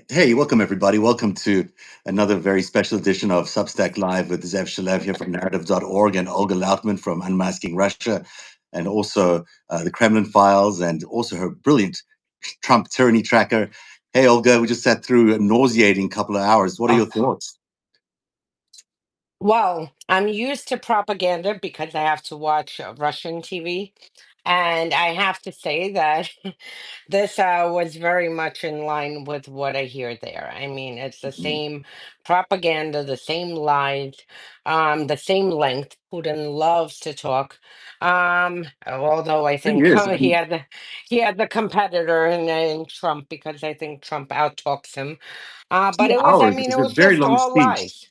Hey, welcome everybody. Welcome to another very special edition of Substack Live with Zev Shalev here from Narativ.org and Olga Lautman from Unmasking Russia, and also the Kremlin Files, and also her brilliant Trump tyranny tracker. Hey, Olga, we just sat through a nauseating couple of hours. What are Oh, your thoughts? well, I'm used to propaganda because I have to watch Russian TV. And I have to say that this was very much in line with what I hear there. I mean, it's the Mm. same propaganda, the same lies, the same length. Putin loves to talk. Although I It think is. I mean, he had the competitor in Trump because I think Trump outtalks him. But 2 hours. I mean, It's it a was very just long all speech. lies.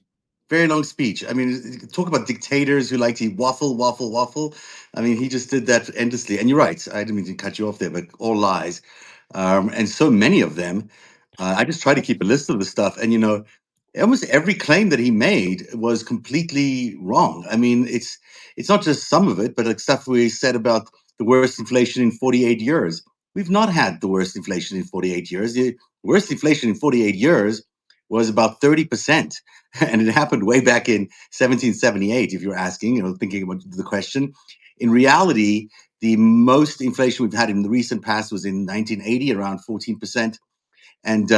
Very long speech. I mean, talk about dictators who like to waffle, waffle, waffle. I mean, he just did that endlessly. And you're right. I didn't mean to cut you off there, but all lies. And so many of them. I just try to keep a list of the stuff. And, almost every claim that he made was completely wrong. I mean, it's not just some of it, but like stuff we said about the worst inflation in 48 years. We've not had the worst inflation in 48 years. The worst inflation in 48 years was about 30%. And it happened way back in 1778, if you're asking, thinking about the question. In reality, the most inflation we've had in the recent past was in 1980, around 14%. And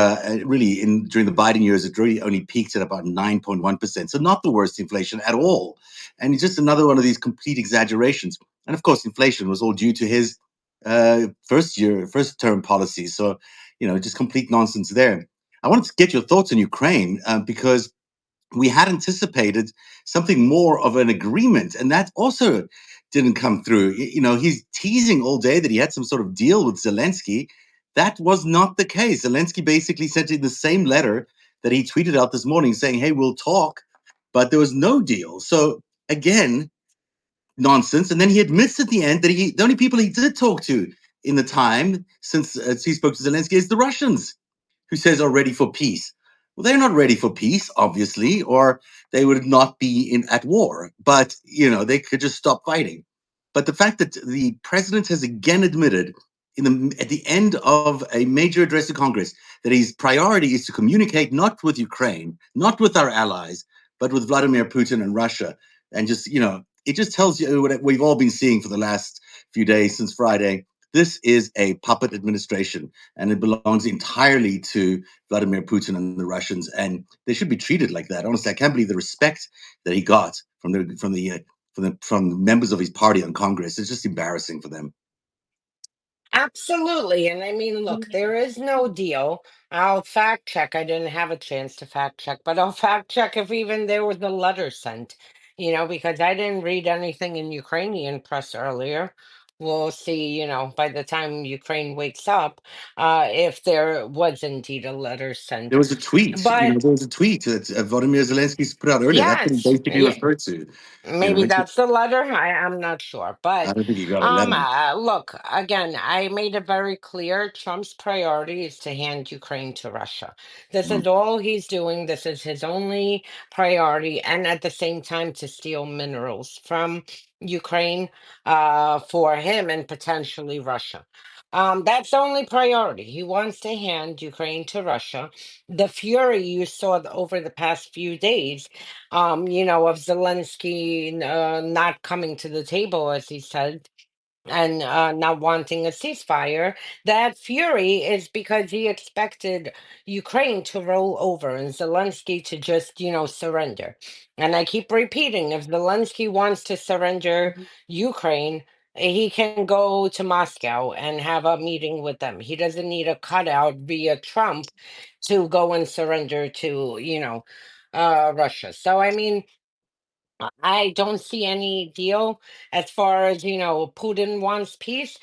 really, during the Biden years, it really only peaked at about 9.1%. So not the worst inflation at all. And it's just another one of these complete exaggerations. And of course, inflation was all due to his first term policies. So, just complete nonsense there. I wanted to get your thoughts on Ukraine because we had anticipated something more of an agreement, and that also didn't come through. He's teasing all day that he had some sort of deal with Zelensky. That was not the case. Zelensky basically sent in the same letter that he tweeted out this morning saying, "Hey, we'll talk," but there was no deal. So again, nonsense. And then he admits at the end that the only people he did talk to in the time since he spoke to Zelensky is the Russians, who says are ready for peace. Well, they're not ready for peace, obviously, or they would not be at war. But they could just stop fighting. But the fact that the president has again admitted at the end of a major address to Congress that his priority is to communicate not with Ukraine, not with our allies, but with Vladimir Putin and Russia, and just it just tells you what we've all been seeing for the last few days since Friday. This is a puppet administration, and it belongs entirely to Vladimir Putin and the Russians, and they should be treated like that. Honestly, I can't believe the respect that he got from members of his party on Congress. It's just embarrassing for them. Absolutely. And I mean, look, there is no deal. I'll fact check. I didn't have a chance to fact check, but I'll fact check if even there was a letter sent, because I didn't read anything in Ukrainian press earlier. We'll see, by the time Ukraine wakes up, if there was indeed a letter There sent. was a tweet. But There was a tweet that Volodymyr Zelensky put out earlier. That's what he yes, basically yeah, referred to. maybe that's the letter. I'm not sure. I But don't think he got a letter. look, again, I made it very clear Trump's priority is to hand Ukraine to Russia. This is Mm. all he's doing. This is his only priority, and at the same time to steal minerals from Ukraine for him and potentially Russia. That's the only priority. He wants to hand Ukraine to Russia. The fury you saw over the past few days of Zelensky not coming to the table, as he said, and not wanting a ceasefire. That fury is because he expected Ukraine to roll over and Zelensky to just, surrender. And I keep repeating, if Zelensky wants to surrender Ukraine, he can go to Moscow and have a meeting with them. He doesn't need a cutout via Trump to go and surrender to, Russia. So, I mean, I don't see any deal as far as, Putin wants peace.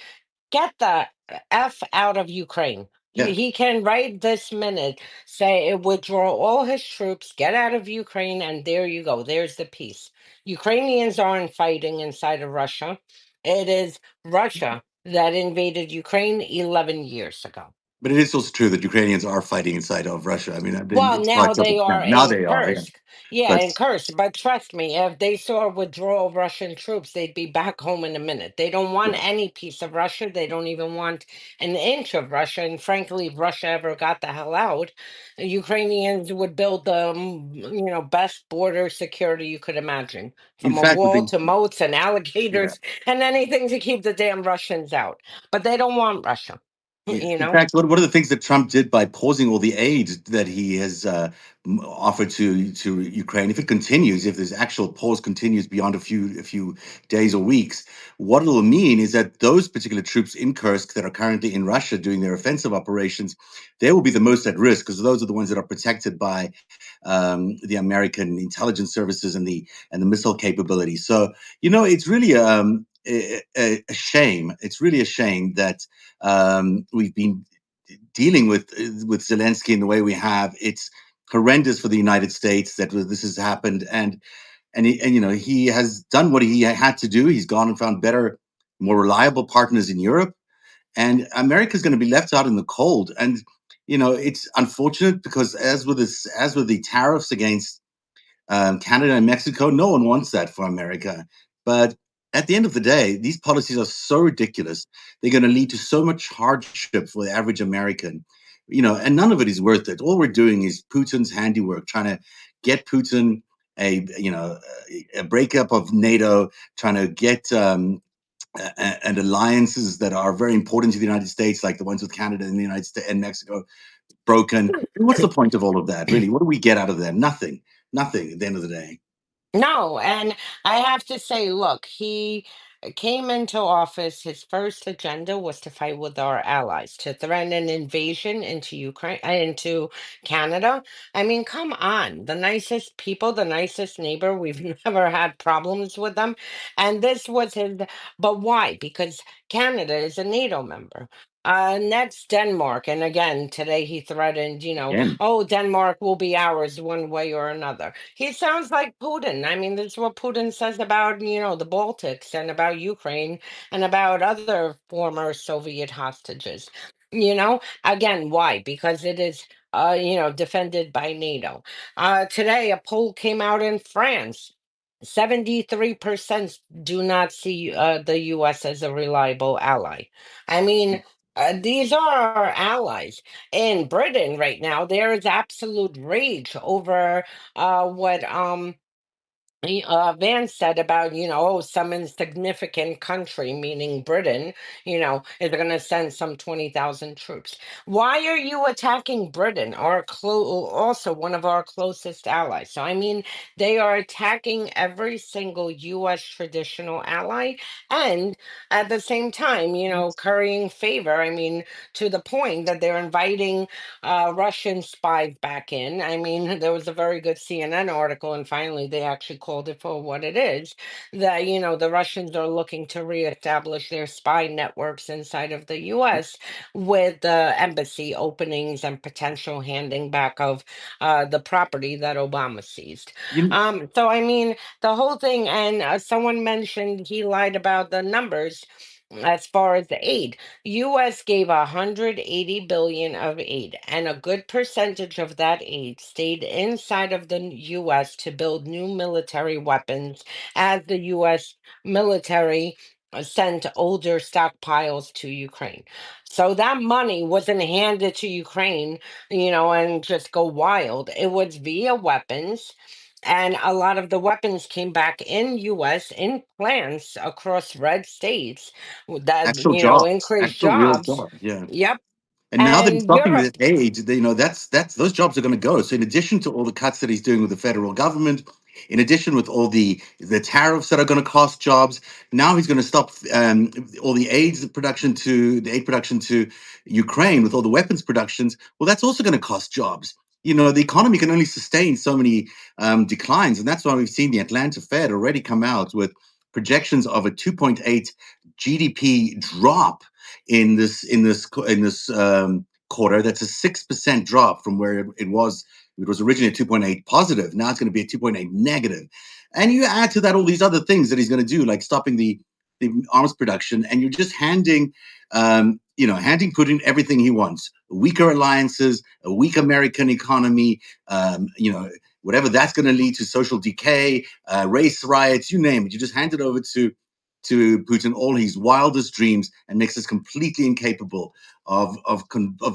Get the F out of Ukraine. Yeah. He can right this minute say withdraw all his troops, get out of Ukraine, and there you go. There's the peace. Ukrainians aren't fighting inside of Russia. It is Russia that invaded Ukraine 11 years ago. But it is also true that Ukrainians are fighting inside of Russia. I mean, Well, it's now not just they are now in they are, yeah. Kursk. Yeah, But in Kursk. But trust me, if they saw withdrawal of Russian troops, they'd be back home in a minute. They don't want yeah, any piece of Russia. They don't even want an inch of Russia. And frankly, if Russia ever got the hell out, the Ukrainians would build the best border security you could imagine, in from a fact, with wall the to moats and yeah. alligators and anything to keep the damn Russians out. But they don't want Russia. Yeah. You In know. fact, one of the things that Trump did by pausing all the aid that he has offered to Ukraine, if it continues, if this actual pause continues beyond a few days or weeks, what it'll mean is that those particular troops in Kursk that are currently in Russia doing their offensive operations, they will be the most at risk because those are the ones that are protected by the American intelligence services and the missile capabilities. So it's really a shame. It's really a shame that we've been dealing with Zelensky in the way we have. It's horrendous for the United States that this has happened, and he has done what he had to do. He's gone and found better, more reliable partners in Europe, and America's going to be left out in the cold. And it's unfortunate because as with the tariffs against Canada and Mexico. No one wants that for America. But at the end of the day, these policies are so ridiculous. They're going to lead to so much hardship for the average American, and none of it is worth it. All we're doing is Putin's handiwork, trying to get Putin a breakup of NATO, trying to get and alliances that are very important to the United States, like the ones with Canada and the United States and Mexico, broken. And what's the point of all of that, really? What do we get out of that? Nothing. Nothing at the end of the day. No, and I have to say, look, he came into office. His first agenda was to fight with our allies, to threaten an invasion into Ukraine, into Canada. I mean, come on, the nicest people, the nicest neighbor. We've never had problems with them, and this was his. But why? Because Canada is a NATO member. Next, Denmark, and again today he threatened, Again, oh, Denmark will be ours one way or another. He sounds like Putin. I mean, this is what Putin says about, the Baltics and about Ukraine and about other former Soviet hostages. Again, why? Because it is, defended by NATO. Today, a poll came out in France. 73% do not see the US as a reliable ally. I mean, these are our allies. In Britain right now, there is absolute rage over what Vance said about, oh, some insignificant country, meaning Britain, is going to send some 20,000 troops. Why are you attacking Britain, also one of our closest allies? So, I mean, they are attacking every single U.S. traditional ally and at the same time, currying favor. I mean, to the point that they're inviting Russian spies back in. I mean, there was a very good CNN article, and finally they actually called it for what it is, that, the Russians are looking to reestablish their spy networks inside of the US with the embassy openings and potential handing back of the property that Obama seized. you, So, I mean, the whole thing, and someone mentioned he lied about the numbers as far as the aid. US gave 180 billion of aid, and a good percentage of that aid stayed inside of the US to build new military weapons as the US military sent older stockpiles to Ukraine. So that money wasn't handed to Ukraine, and just go wild. It was via weapons. And a lot of the weapons came back in US in plants across red states that, actual jobs, increased actual real jobs. jobs. Yeah. Yep. And now that he's And stopping the Europe. aid, that's those jobs are going to go. So in addition to all the cuts that he's doing with the federal government, in addition with all the tariffs that are going to cost jobs, now he's going to stop all the aid production to Ukraine with all the weapons productions. Well, that's also going to cost jobs. The economy can only sustain so many declines, and that's why we've seen the Atlanta Fed already come out with projections of a 2.8 GDP drop in this quarter. That's a 6% drop from where it was. It was originally a 2.8 positive. Now it's going to be a 2.8 negative. And you add to that all these other things that he's going to do, like stopping the arms production, and you're just handing handing Putin everything he wants: weaker alliances, a weak American economy, whatever that's going to lead to, social decay, race riots, you name it. You just hand it over to Putin all his wildest dreams and makes us completely incapable of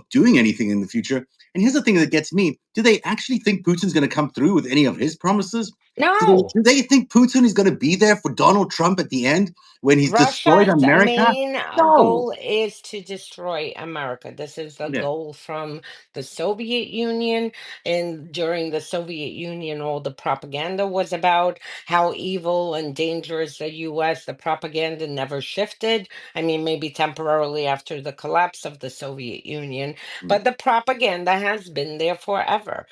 doing anything in the future. And here's the thing that gets me: do they actually think Putin's going to come through with any of his promises? Do they, No. do they think Putin is going to be there for Donald Trump at the end when he's destroyed Russia's America? main No. goal is to destroy America. This is the Yeah. goal from the Soviet Union. And during the Soviet Union, all the propaganda was about how evil and dangerous the US. The propaganda never shifted. I mean, maybe temporarily after the collapse of the Soviet Union, Mm. but the propaganda has been there forever.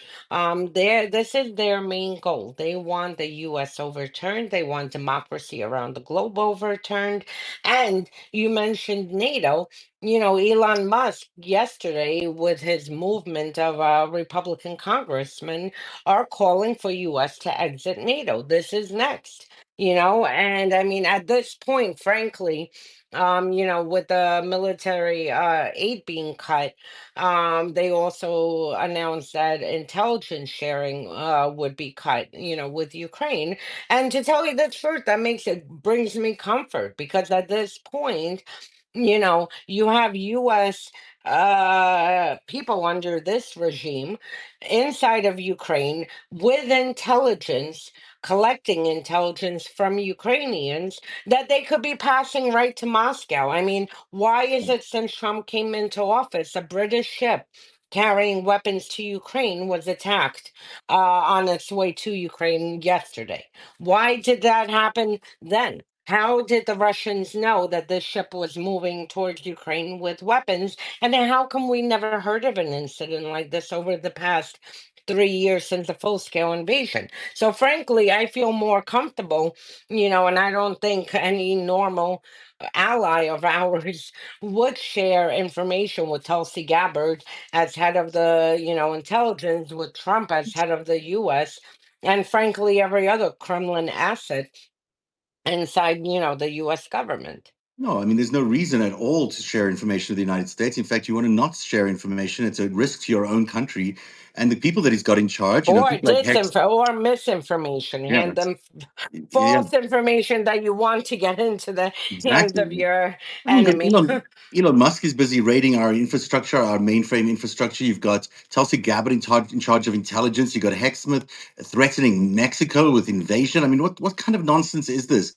This is their main goal. They want the US overturned. They want democracy around the globe overturned. And you mentioned NATO. Elon Musk yesterday, with his movement of Republican congressmen, are calling for US to exit NATO. This is next. And I mean, at this point, frankly, with the military aid being cut, they also announced that intelligence sharing would be cut, with Ukraine. And to tell you the truth, that brings me comfort, because at this point, you have US people under this regime inside of Ukraine with intelligence, collecting intelligence from Ukrainians that they could be passing right to Moscow. I mean, why is it since Trump came into office, a British ship carrying weapons to Ukraine was attacked on its way to Ukraine yesterday? Why did that happen then? How did the Russians know that this ship was moving towards Ukraine with weapons? And then how come we never heard of an incident like this over the past 3 years since the full scale invasion? So, frankly, I feel more comfortable, and I don't think any normal ally of ours would share information with Tulsi Gabbard as head of the, intelligence, with Trump as head of the US, and frankly, every other Kremlin asset inside, the US government. No, I mean, there's no reason at all to share information with the United States. In fact, you want to not share information. It's a risk to your own country and the people that he's got in charge. Or People like Hex. or misinformation. Yeah, Hand them yeah, false information that you want to get into the hands of exactly. your I mean, enemy. Elon Musk is busy raiding our infrastructure, our mainframe infrastructure. You've got Tulsi Gabbard in charge of intelligence. You've got Hexsmith threatening Mexico with invasion. I mean, what kind of nonsense is this?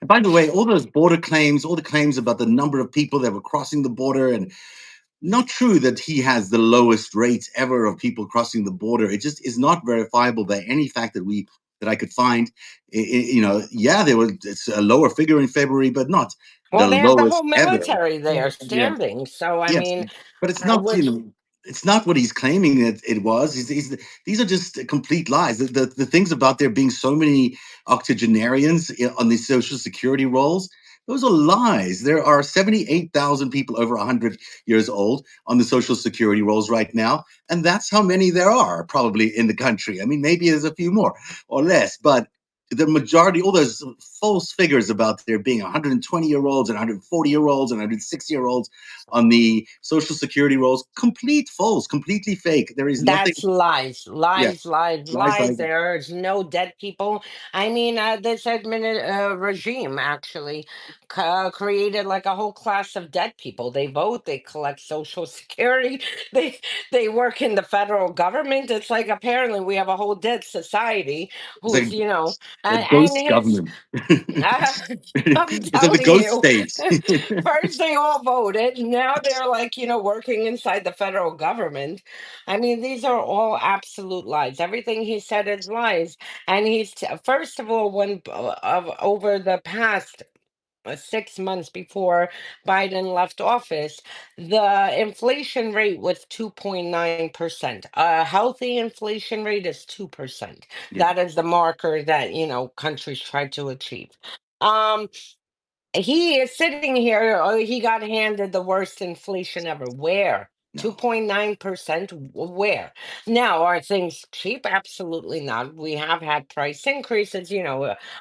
And by the way, all those border claims, all the claims about the number of people that were crossing the border, and not true that he has the lowest rates ever of people crossing the border. It just is not verifiable by any fact that I could find. Yeah, there was it's a lower figure in February, but not the Well, they have the whole lowest ever. military there Yeah. standing. So, I Yes, mean, but it's not, which it's not what he's claiming that it was. These are just complete lies. The things about there being so many octogenarians on these social security rolls, those are lies. There are 78,000 people over 100 years old on the social security rolls right now, and that's how many there are probably in the country. I mean, maybe there's a few more or less, but the majority, all those false figures about there being 120-year-olds and 140-year-olds and 160-year-olds on the social security rolls, complete false, completely fake. There is nothing. That's lies, Yeah, lies, lies, lies, lies. lies. There's no dead people. I mean, this regime actually created like a whole class of dead people. They vote, they collect social security, they they work in the federal government. It's like apparently we have a whole dead society It's who's, a and ghost his. government. Uh, I'm It's of the telling ghost you, states. first they all voted. Now they're like, working inside the federal government. I mean, these are all absolute lies. Everything he said is lies. And first of all, over the past 6 months before Biden left office, the inflation rate was 2.9%. A healthy inflation rate is 2%. Yeah, That is the marker that, countries try to achieve. Um, he is sitting here. He got handed the worst inflation ever. Where? no. 2.9%. Where? Now, are things cheap? Absolutely not. We have had price increases,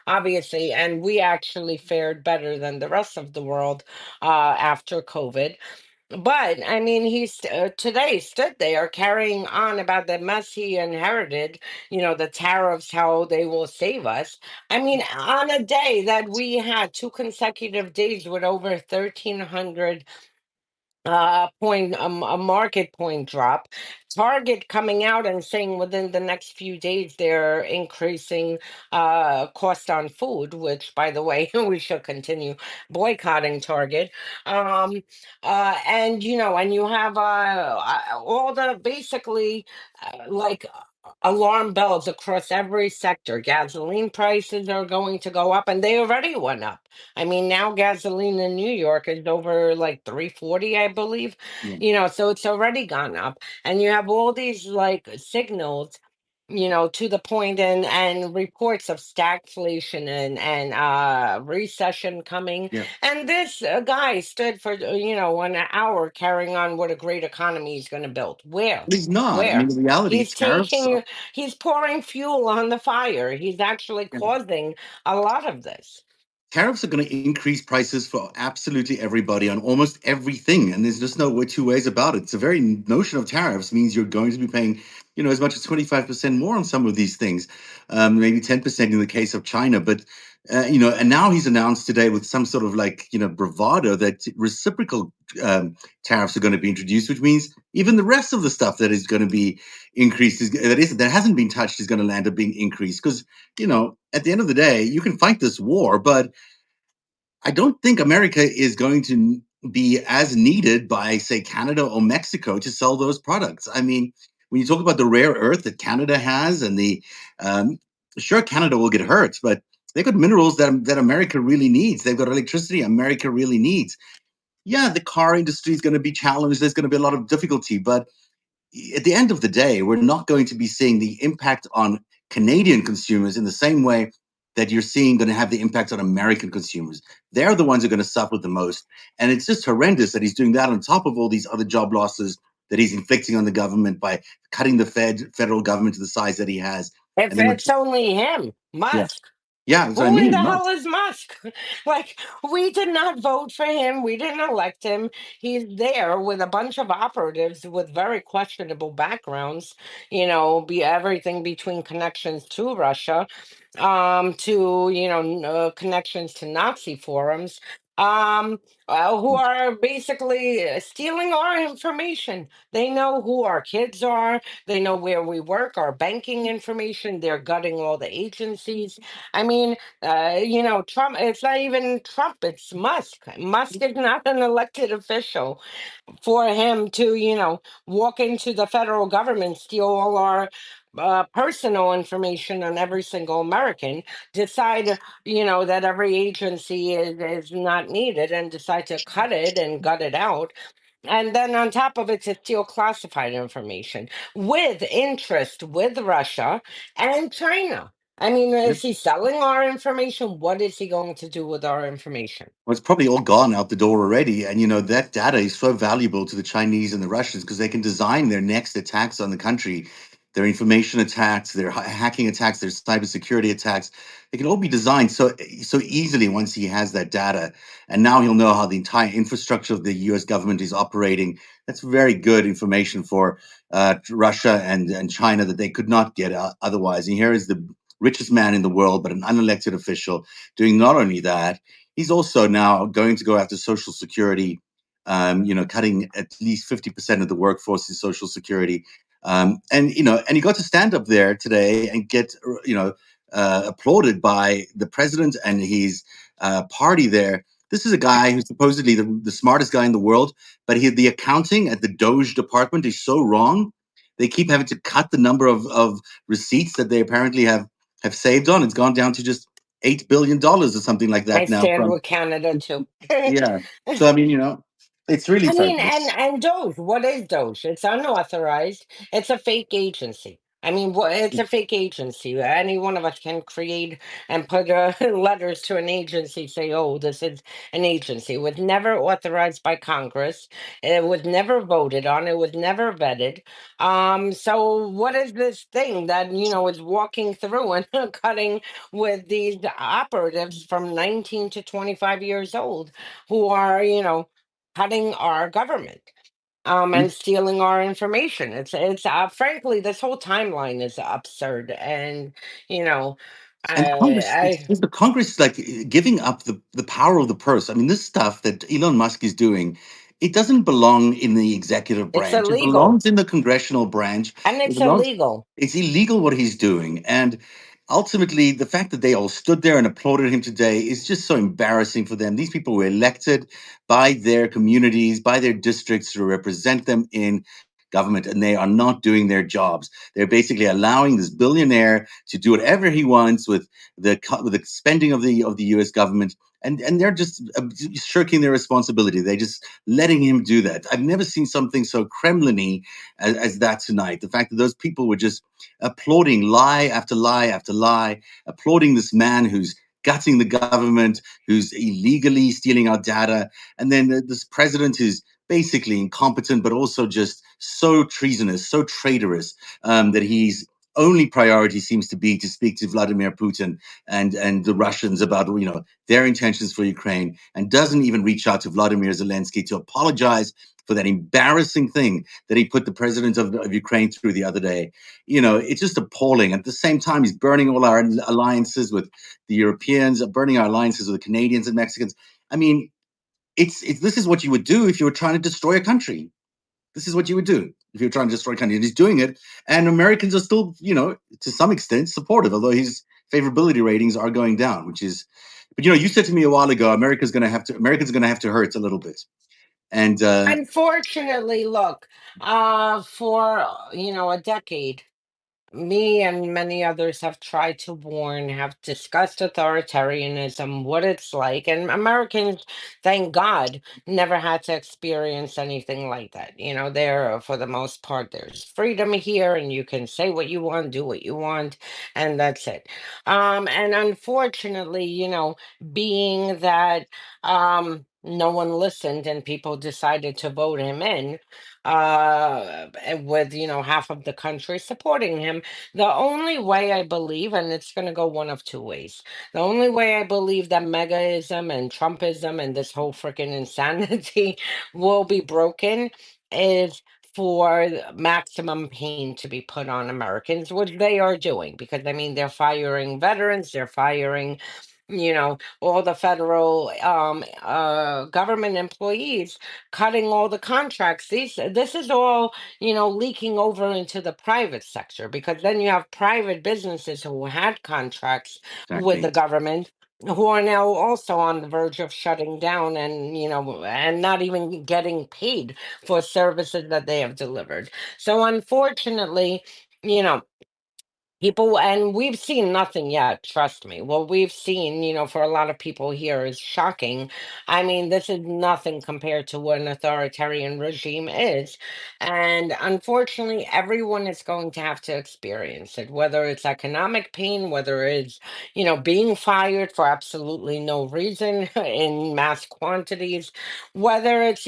obviously, and we actually fared better than the rest of the world after COVID. But I mean, he's today stood there carrying on about the mess he inherited, the tariffs, how they will save us. I mean, on a day that we had two consecutive days with over 1,300 point a market point drop. Target coming out and saying within the next few days they're increasing cost on food, which by the way we should continue boycotting Target. um and and you have all the basically like alarm bells across every sector. Gasoline prices are going to go up, and they already went up. I mean, now gasoline in New York is over like 340, I believe. Yeah. So it's already gone up. And you have all these like signals, to the point, and reports of stagflation and recession coming. Yeah. And this guy stood for an hour carrying on what a great economy he's going to build. Where? But he's not. I mean, Where? the reality, He's tariffs. he's pouring fuel on the fire. He's actually causing a lot of this. Tariffs are going to increase prices for absolutely everybody on almost everything, and there's just no way two ways about it. It's the very notion of tariffs means you're going to be paying, as much as 25% more on some of these things, maybe 10% in the case of China. But and now he's announced today with some sort of like bravado that reciprocal tariffs are going to be introduced, which means even the rest of the stuff that is going to be increased that hasn't been touched is going to land up being increased because at the end of the day, you can fight this war, but I don't think America is going to be as needed by, say, Canada or Mexico to sell those products. I mean, when you talk about the rare earth that Canada has, and um, sure, Canada will get hurt, but they've got minerals that America really needs. They've got electricity America really needs. Yeah, the car industry is going to be challenged. There's going to be a lot of difficulty, but at the end of the day, we're not going to be seeing the impact on Canadian consumers in the same way that you're seeing going to have the impact on American consumers. They're the ones who are going to suffer the most. And it's just horrendous that he's doing that on top of all these other job losses that he's inflicting on the government by cutting the federal government to the size that he has. If And then, it's only him, yeah, Musk. yeah, that's what I Who in the mean. hell Much. is Musk? Like, we did not vote for him. We didn't elect him. He's there with a bunch of operatives with very questionable backgrounds, be everything between connections to Russia, to, connections to Nazi forums, who are basically stealing our information. They know who our kids are. They know where we work, our banking information. They're gutting all the agencies. I mean, Trump, it's not even Trump, it's Musk. Musk is not an elected official for him to, walk into the federal government, steal all our personal information on every single American, decide, that every agency is not needed and decide to cut it and gut it out. And then on top of it, to steal classified information with interest with Russia and China. I mean, is he selling our information? What is he going to do with our information? Well, it's probably all gone out the door already. And, that data is so valuable to the Chinese and the Russians because they can design their next attacks on the country, their information attacks, their hacking attacks, their cybersecurity attacks. They can all be designed so easily once he has that data. And now he'll know how the entire infrastructure of the US government is operating. That's very good information for Russia and China that they could not get otherwise. And here is the richest man in the world, but an unelected official doing not only that, he's also now going to go after Social Security, cutting at least 50% of the workforce in Social Security. And he got to stand up there today and get, applauded by the president and his party there. This is a guy who's supposedly the smartest guy in the world, but the accounting at the Doge department is so wrong. They keep having to cut the number of receipts that they apparently have saved on. It's gone down to just $8 billion or something like I that now. stand From with Canada too. yeah, so I mean, it's really I mean, and fabulous. and Doge, what is Doge? It's unauthorized. It's a fake agency. I mean, it's a fake agency. Any one of us can create and put letters to an agency, say, "Oh, this is an agency." It was never authorized by Congress. It was never voted on. It was never vetted. So what is this thing that is walking through and cutting with these operatives from 19 to 25 years old, who are cutting our government, and stealing our information. It's frankly, this whole timeline is absurd, and you know, And Congress, I the Congress is like giving up the power of the purse. I mean, this stuff that Elon Musk is doing, it doesn't belong in the executive it's branch. It illegal, belongs in the congressional branch. and It it's belongs. illegal. It's illegal what he's doing, and ultimately, the fact that they all stood there and applauded him today is just so embarrassing for them. These people were elected by their communities, by their districts to represent them in government, and they are not doing their jobs. They're basically allowing this billionaire to do whatever he wants with with the spending of the U.S. government, and they're just shirking their responsibility. They're just letting him do that. I've never seen something so Kremlin-y as that tonight. The fact that those people were just applauding lie after lie after lie, applauding this man who's gutting the government, who's illegally stealing our data, and then this president who's basically incompetent, but also just so treasonous, so traitorous, that he's only priority seems to be to speak to Vladimir Putin and the Russians about their intentions for Ukraine, and doesn't even reach out to Vladimir Zelensky to apologize for that embarrassing thing that he put the president of Ukraine through the other day. It's just appalling. At the same time, he's burning all our alliances with the Europeans, burning our alliances with the Canadians and Mexicans. I mean, it's this is what you would do if you were trying to destroy a country. This is what you would do if you're trying to destroy a country. And he's doing it. And Americans are still, to some extent supportive, although his favorability ratings are going down, which is, but you said to me a while ago, Americans going to have to hurt a little bit. And Unfortunately, look, for a decade, me and many others have tried to warn, have discussed authoritarianism, what it's like, and Americans, thank God, never had to experience anything like that. There, for the most part, there's freedom here, and you can say what you want, do what you want, and that's it. And unfortunately, being that no one listened and people decided to vote him in, with half of the country supporting him, the only way I believe, and it's going to go one of two ways, the only way I believe that megaism and Trumpism and this whole freaking insanity will be broken is for maximum pain to be put on Americans, which they are doing, because I mean, they're firing veterans, they're firing all the federal government employees, cutting all the contracts. This is all leaking over into the private sector, because then you have private businesses who had contracts with the exactly. government, who are now also on the verge of shutting down, and and not even getting paid for services that they have delivered. So unfortunately, you know people, and we've seen nothing yet, trust me. What we've seen, for a lot of people here is shocking. I mean, this is nothing compared to what an authoritarian regime is. And unfortunately, everyone is going to have to experience it, whether it's economic pain, whether it's, being fired for absolutely no reason in mass quantities, whether it's,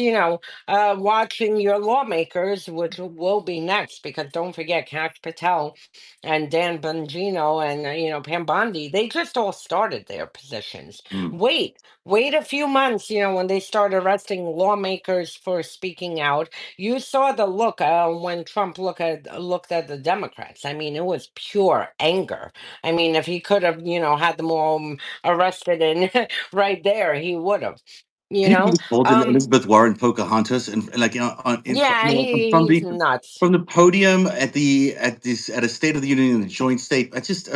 watching your lawmakers, which will be next, because don't forget, Kash Patel and Dan Bongino and Pam Bondi, they just all started their positions. Mm. Wait a few months, when they start arresting lawmakers for speaking out. You saw the look when Trump looked at the Democrats. I mean, it was pure anger. I mean, if he could have, had them all arrested and right there, he would have. You Anybody know, who called Elizabeth Warren Pocahontas, and like yeah, he's nuts. from the podium at a State of the Union in a joint state, just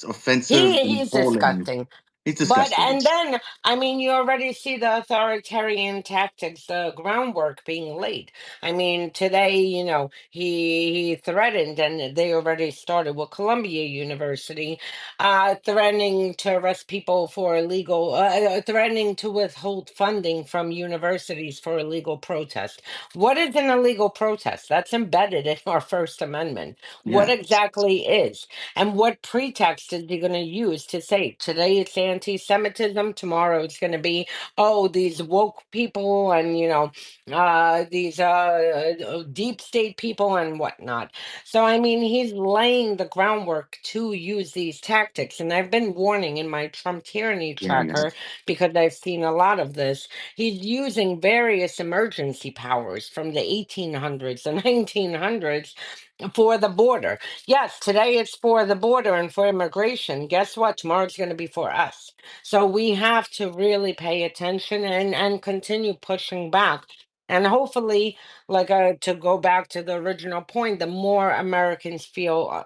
offensive and He's appalling. disgusting. It's But disgusting. and then I mean, you already see the authoritarian tactics, the groundwork being laid. I mean, today, he threatened, and they already started with Columbia University, threatening to arrest people for illegal, threatening to withhold funding from universities for illegal protest. What is an illegal protest? That's embedded in our First Amendment. What Yeah. exactly is? And what pretext is he going to use to say today it's anti-Semitism. Tomorrow it's going to be, oh, these woke people and, these deep state people and whatnot. So, I mean, he's laying the groundwork to use these tactics. And I've been warning in my Trump tyranny Yeah, yeah. tracker because I've seen a lot of this. He's using various emergency powers from the 1800s and 1900s for the border. Yes, today it's for the border and for immigration. Guess what? Tomorrow it's going to be for us. So we have to really pay attention and continue pushing back. And hopefully, like to go back to the original point, the more Americans feel,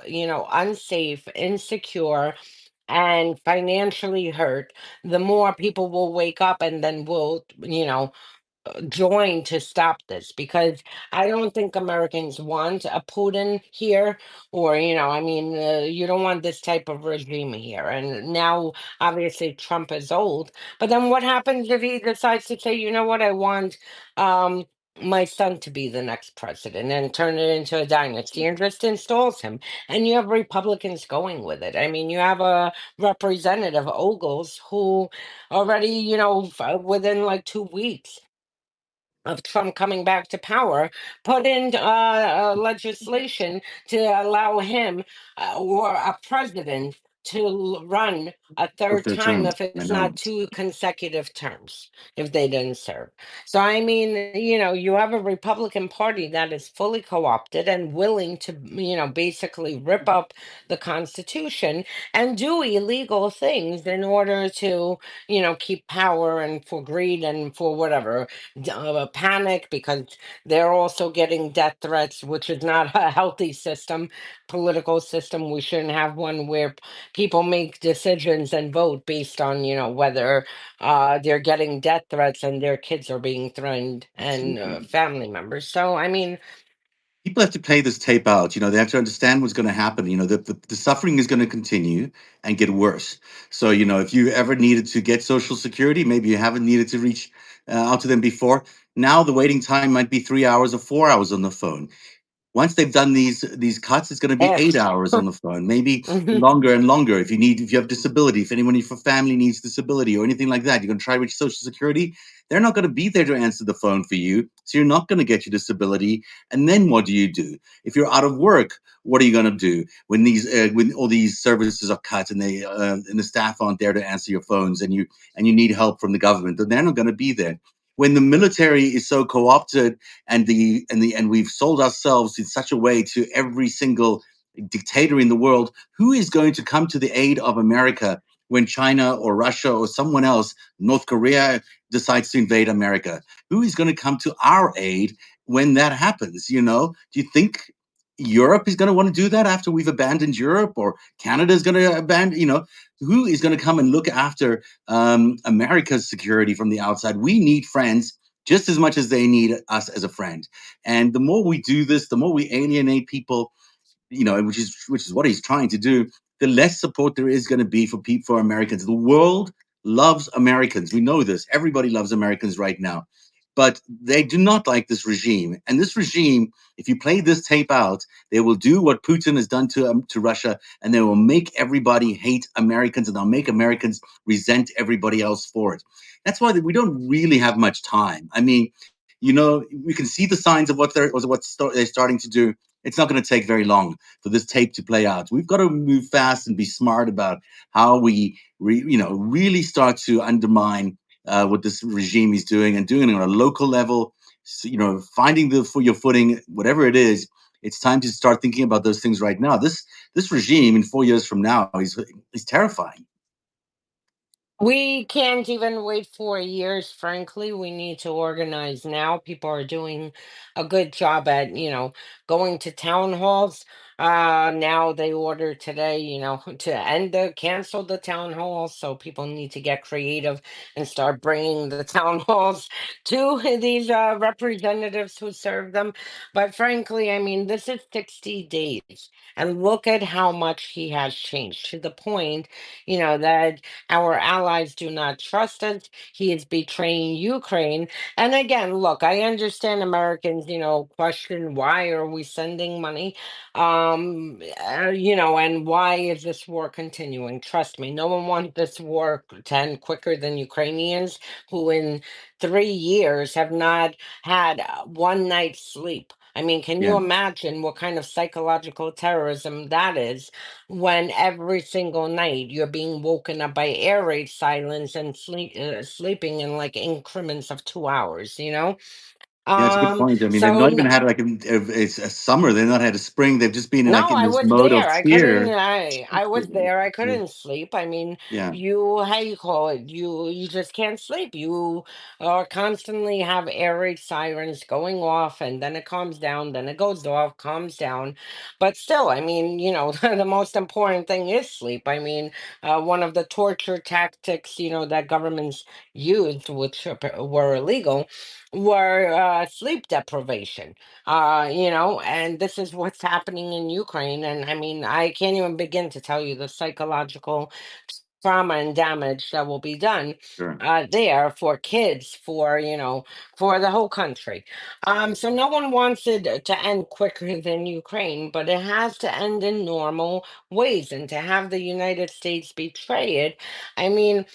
unsafe, insecure, and financially hurt, the more people will wake up and then will, join to stop this, because I don't think Americans want a Putin here, or, I mean, you don't want this type of regime here. And now, obviously, Trump is old, but then what happens if he decides to say, you know what, I want my son to be the next president and turn it into a dynasty and just installs him? And you have Republicans going with it. I mean, you have a representative, Ogles, who already, within like 2 weeks of Trump coming back to power, put in legislation to allow him or a president to run a For third third time term. if I it's not know. two consecutive terms, if they didn't serve. So, I mean, you have a Republican Party that is fully co opted and willing to, basically rip up the Constitution and do illegal things in order to, keep power and for greed and for whatever panic, because they're also getting death threats, which is not a healthy system, political system. We shouldn't have one where people make decisions and vote based on, whether they're getting death threats and their kids are being threatened and Absolutely. family members. So, I mean, People have to play this tape out. They have to understand what's going to happen. The suffering is going to continue and get worse. So, if you ever needed to get Social Security, maybe you haven't needed to reach out to them before. Now, the waiting time might be 3 hours or 4 hours on the phone. Once they've done these cuts, it's going to be eight if. hours on the phone, maybe longer and longer. If you have disability, if anyone in your family needs disability or anything like that, you're going to try to reach Social Security. They're not going to be there to answer the phone for you, so you're not going to get your disability. And then what do you do if you're out of work? What are you going to do when all these services are cut and the staff aren't there to answer your phones, and you need help from the government? Then they're not going to be there. When the military is so co-opted and we've sold ourselves in such a way to every single dictator in the world, who is going to come to the aid of America when China or Russia or someone else, North Korea, decides to invade America? Who is going to come to our aid when that happens? Do you think Europe is going to want to do that after we've abandoned Europe, or Canada is going to abandon? Who is going to come and look after America's security from the outside? We need friends just as much as they need us as a friend. And the more we do this, the more we alienate people, which is what he's trying to do, the less support there is going to be for Americans. The world loves Americans. We know this. Everybody loves Americans right now. But they do not like this regime. And this regime, if you play this tape out, they will do what Putin has done to Russia, and they will make everybody hate Americans, and they'll make Americans resent everybody else for it. That's why we don't really have much time. I mean, we can see the signs of they're starting to do. It's not going to take very long for this tape to play out. We've got to move fast and be smart about how we, really start to undermine what this regime is doing, and doing it on a local level. So, finding for your footing, whatever it is. It's time to start thinking about those things right now. This regime in 4 years from now is terrifying. We can't even wait 4 years, frankly. We need to organize now. People are doing a good job at, going to town halls. Now they order today, to cancel the town halls. So people need to get creative and start bringing the town halls to these representatives who serve them. But frankly, I mean, this is 60 days. And look at how much he has changed, to the point, that our allies do not trust us. He is betraying Ukraine. And again, look, I understand Americans, question, why are we sending money? And why is this war continuing? Trust me, no one wants this war to end quicker than Ukrainians, who in 3 years have not had one night's sleep. I mean, can you Yeah. imagine what kind of psychological terrorism that is when every single night you're being woken up by air raid silence and sleeping in like increments of 2 hours, you know? Yeah, it's a good point. I mean, they've So not even had like it's a summer. They've not had a spring. They've just been in like no, in I this was mode of there. I couldn't. fear. I was there. I couldn't sleep. I mean, Yeah. you how you call it? You just can't sleep. You are constantly have air raid sirens going off, and then it calms down. Then it goes off, calms down. But still, I mean, the most important thing is sleep. I mean, one of the torture tactics, that governments used, which were illegal, were sleep deprivation. And this is what's happening in Ukraine. And I mean, I can't even begin to tell you the psychological trauma and damage that will be done Sure. there for kids, for the whole country. So no one wants it to end quicker than Ukraine, but it has to end in normal ways. And to have the United States betray it, I mean,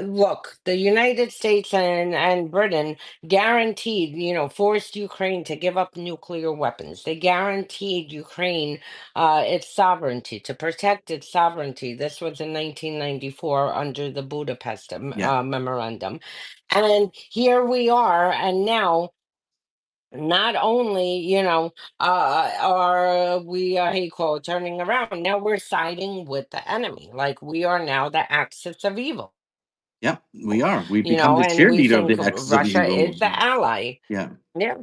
look, the United States and Britain guaranteed, forced Ukraine to give up nuclear weapons. They guaranteed Ukraine its sovereignty, to protect its sovereignty. This was in 1994 under the Budapest Yeah. Memorandum. And here we are, and now not only, are we, how you call it, turning around, now we're siding with the enemy. Like we are now the axis of evil. Yeah. We are. We've become the And we cheerleader of think the axis of Russia evil. is the ally. Yeah. Yeah.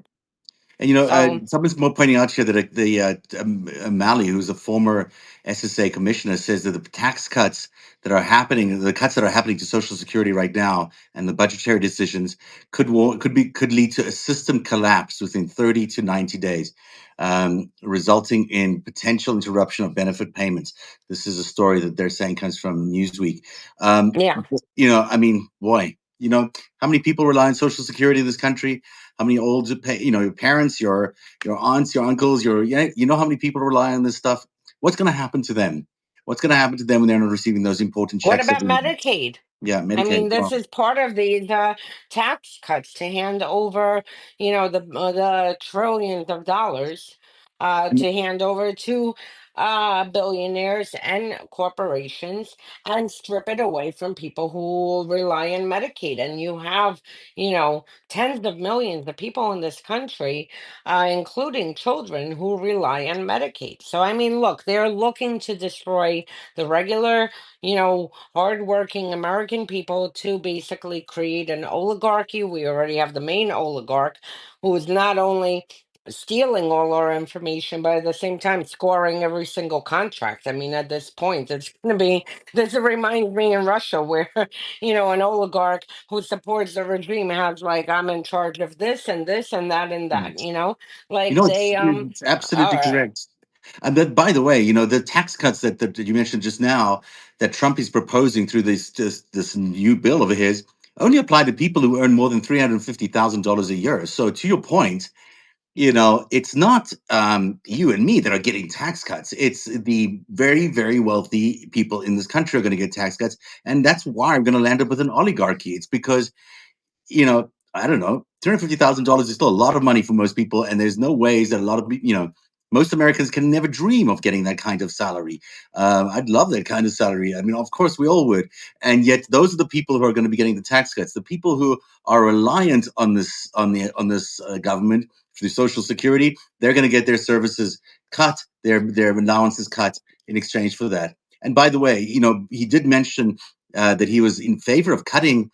And So, someone's more pointing out here that Malley, who's a former SSA commissioner, says that the tax cuts that are happening, the cuts that are happening to Social Security right now, and the budgetary decisions could lead to a system collapse within 30 to 90 days, resulting in potential interruption of benefit payments. This is a story that they're saying comes from Newsweek. Um, yeah. I mean, boy, how many people rely on Social Security in this country? How many old your parents, your aunts, your uncles, how many people rely on this stuff? What's going to happen to them? What's going to happen to them when they're not receiving those important What checks about every? Medicaid? Yeah, I Medicaid. mean, this Well, is part of these tax cuts to hand over, the trillions of dollars and- to hand over to billionaires and corporations and strip it away from people who rely on Medicaid. And you have, tens of millions of people in this country, including children, who rely on Medicaid. So, I mean, look, they're looking to destroy the regular, hardworking American people to basically create an oligarchy. We already have the main oligarch who is not only stealing all our information, but at the same time scoring every single contract. I mean, at this point, it's going to be, this reminds me in Russia where, an oligarch who supports the regime has like, I'm in charge of this and this and that and that, yes. like It's they, it's absolutely are, correct. And that, by the way, the tax cuts that you mentioned just now that Trump is proposing through this new bill of his only apply to people who earn more than $350,000 a year. So to your point, it's not you and me that are getting tax cuts. It's the very, very wealthy people in this country are going to get tax cuts. And that's why I'm going to land up with an oligarchy. It's because I don't know, $250,000 is still a lot of money for most people, and there's no ways that a lot of most Americans can never dream of getting that kind of salary. I'd love that kind of salary. I mean, of course, we all would, and yet those are the people who are going to be getting the tax cuts. The people who are reliant on this government through Social Security, they're going to get their services cut, their allowances cut in exchange for that. And by the way, he did mention that he was in favor of cutting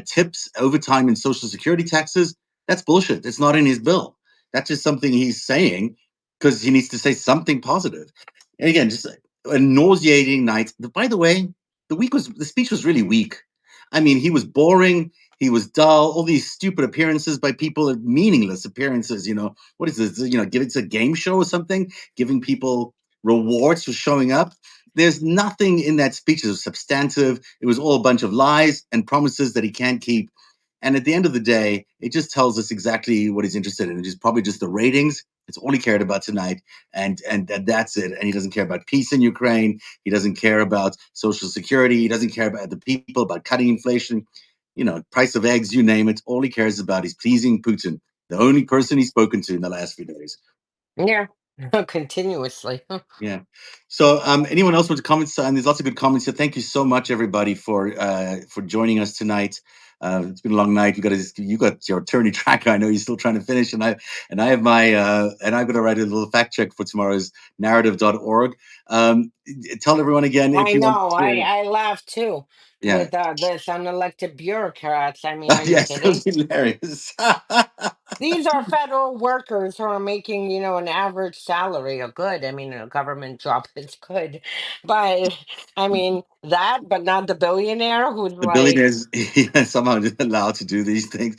tips, overtime, and Social Security taxes. That's bullshit. It's not in his bill. That's just something he's saying because he needs to say something positive. And again, just a nauseating night. By the way, the speech was really weak. I mean, he was boring. He was dull. All these stupid appearances by people, meaningless appearances. What is this? Give it's a game show or something, giving people rewards for showing up. There's nothing in that speech that was substantive. It was all a bunch of lies and promises that he can't keep. And at the end of the day, it just tells us exactly what he's interested in. It's probably just the ratings It's all he cared about tonight, and that's it. And he doesn't care about peace in Ukraine. He doesn't care about social security. He doesn't care about the people, about cutting inflation, price of eggs, you name it. All he cares about is pleasing Putin, the only person he's spoken to in the last few days. Yeah, continuously. Yeah. So, anyone else want to comment? And there's lots of good comments here. Thank you so much, everybody, for joining us tonight. It's been a long night. You got your attorney tracker. I know you're still trying to finish, and I have my and I'm going to write a little fact check for tomorrow's narrative.org. Tell everyone again if I you want know. I to. I laugh too Yeah. with this unelected bureaucrats. I mean, are you Yes, that was kidding? hilarious. These are federal workers who are making, an average salary. A good. I mean, a government job is good, but I mean that, but not the billionaire who's The like, billionaires somehow allowed to do these things.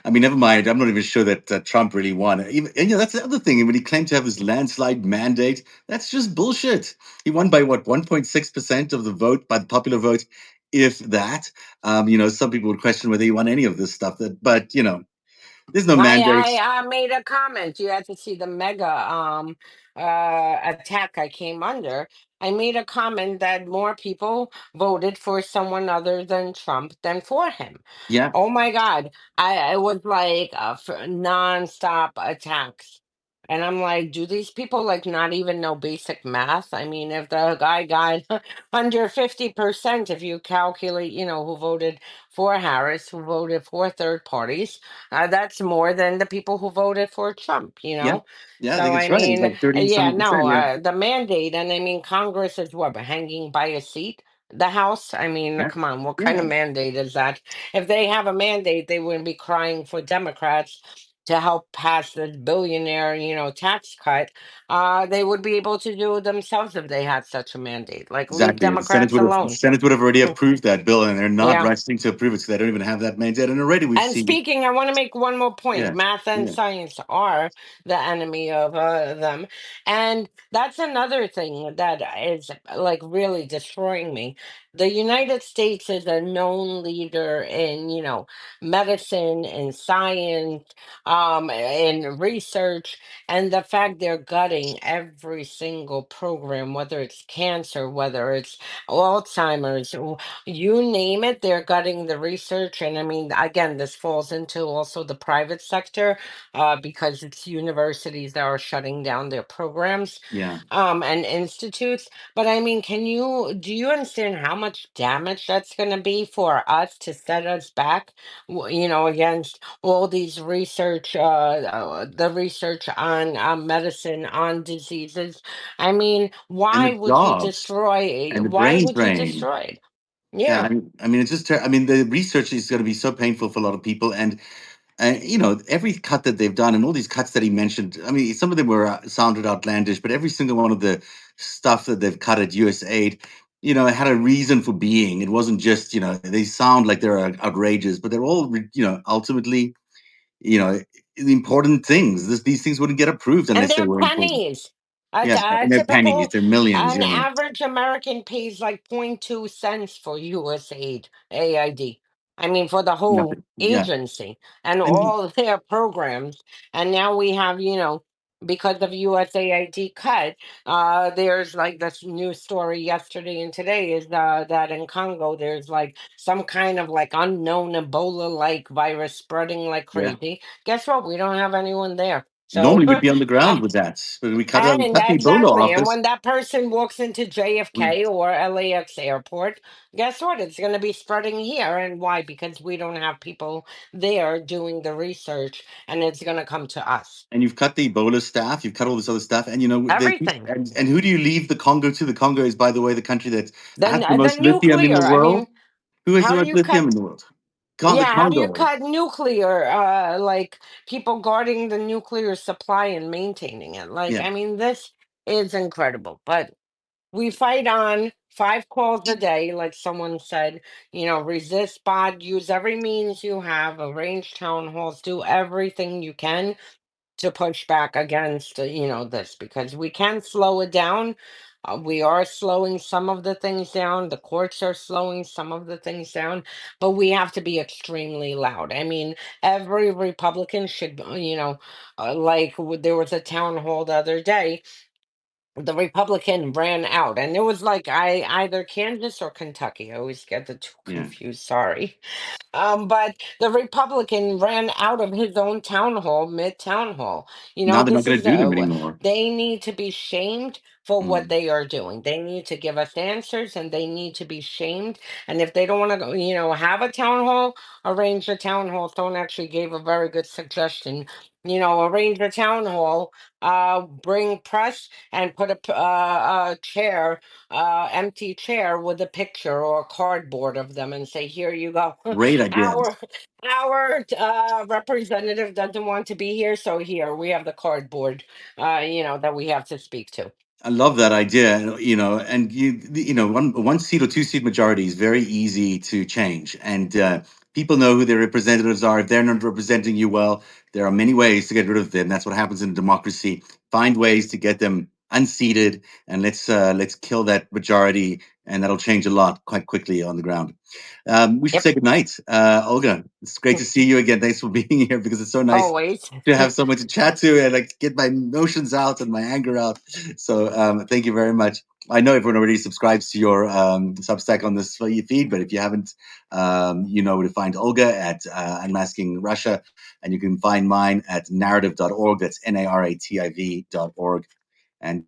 I mean, never mind. I'm not even sure that Trump really won. Even, and that's the other thing. When he claimed to have this landslide mandate, that's just bullshit. He won by what, 1.6% of the vote, by the popular vote, if that. Some people would question whether he won any of this stuff. But there's no mandate. I made a comment. You had to see the mega attack I came under. I made a comment that more people voted for someone other than Trump than for him. Yeah, Oh my God. I was like nonstop attacks. And I'm like, do these people like not even know basic math? I mean, if the guy got under 50%, if you calculate, who voted for Harris, who voted for third parties, that's more than the people who voted for Trump, you yeah, know? yeah. I So, think I it's right. It's mean, like 30 yeah, something no, percent. Yeah, the mandate, and I mean, Congress is what, hanging by a seat? The House? I mean, yeah, come on, what kind yeah. of mandate is that? If they have a mandate, they wouldn't be crying for Democrats to help pass this billionaire, tax cut. They would be able to do it themselves if they had such a mandate. Like, leave Exactly. Democrats The alone. Senate would have already Mm, approved that bill, and they're not yeah. rushing to approve it because they don't even have that mandate. And already we've And seen. speaking, I want to make one more point. Yeah, Math and yeah, science are the enemy of them. And that's another thing that is like really destroying me. The United States is a known leader in, medicine and science, in research, and the fact they're gutting every single program, whether it's cancer, whether it's Alzheimer's, you name it, they're gutting the research. And I mean, again, this falls into also the private sector because it's universities that are shutting down their programs yeah. and institutes. But I mean, do you understand how much damage that's going to be for us to set us back, against all these the research on medicine, on diseases? I mean, And the jobs and the why brain would you drain. destroy it? Yeah, Yeah. it's just. The research is going to be so painful for a lot of people, and every cut that they've done, and all these cuts that he mentioned. I mean, some of them were sounded outlandish, but every single one of the stuff that they've cut at USAID, it had a reason for being. It wasn't just, they sound like they're outrageous, but they're all, ultimately, you know, important things. These things wouldn't get approved And unless they they're were important. pennies. A, Yeah, a and they're pennies. typical, They're millions. an average American pays like 0.2 cents for USAID, AID. I mean, for the whole Nothing. Yeah, agency and and all their programs. And now we have, because of USAID cut, there's like this news story yesterday and today is that in Congo, there's like some kind of like unknown Ebola-like virus spreading like yeah. crazy. Guess what? We don't have anyone there. So Normally we'd be on the uh, ground with that, but we and cut the Ebola exactly. And office. when that person walks into We JFK or LAX airport, guess what? It's going to be spreading here. And why? Because we don't have people there doing the research, and it's going to come to us. And you've cut the Ebola staff, you've cut all this other stuff, and Everything. and who do you leave the Congo to? The Congo is, by the way, the country that has Then the the most lithium in the nuclear. I world. mean, Who has the how do most you lithium in cut? the world? The Yeah, how do you Congo. cut nuclear? Like people guarding the nuclear supply and maintaining it. Like, Yeah, I mean, this is incredible. But we fight on 5 calls a day, like someone said, resist bot, use every means you have, arrange town halls, do everything you can to push back against, this because we can slow it down. We are slowing some of the things down. The courts are slowing some of the things down, but we have to be extremely loud. I mean, every Republican should, there was a town hall the other day. The Republican ran out, and it was like I either Kansas or Kentucky. I always get the two Yeah. confused. Sorry. But the Republican ran out of his own town hall, mid town hall. Now they're not This going is to do them anymore. they need to be shamed for what Mm. they are doing. They need to give us answers, and they need to be shamed. And if they don't want to go, have a town hall, arrange a town hall. Someone actually gave a very good suggestion. Arrange a town hall, bring press, and put a chair, empty chair with a picture or cardboard of them, and say, "Here you go." Great idea. our representative doesn't want to be here, so here we have the cardboard, that we have to speak to. I love that idea. And one seat or two seat majority is very easy to change, and people know who their representatives are. If they're not representing you well, there are many ways to get rid of them. That's what happens in a democracy. Find ways to get them unseated, and let's kill that majority, and that'll change a lot quite quickly on the ground. We should Yep. say goodnight, Olga. It's great to see you again. Thanks for being here because it's so nice Always. to have someone to chat to and like get my emotions out and my anger out. So thank you very much. I know everyone already subscribes to your Substack on this feed, but if you haven't, you know where to find Olga at Unmasking Russia, and you can find mine at narrative.org. That's narativ.org. And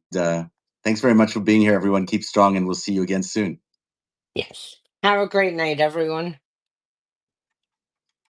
thanks very much for being here, everyone. Keep strong, and we'll see you again soon. Yes. Have a great night, everyone.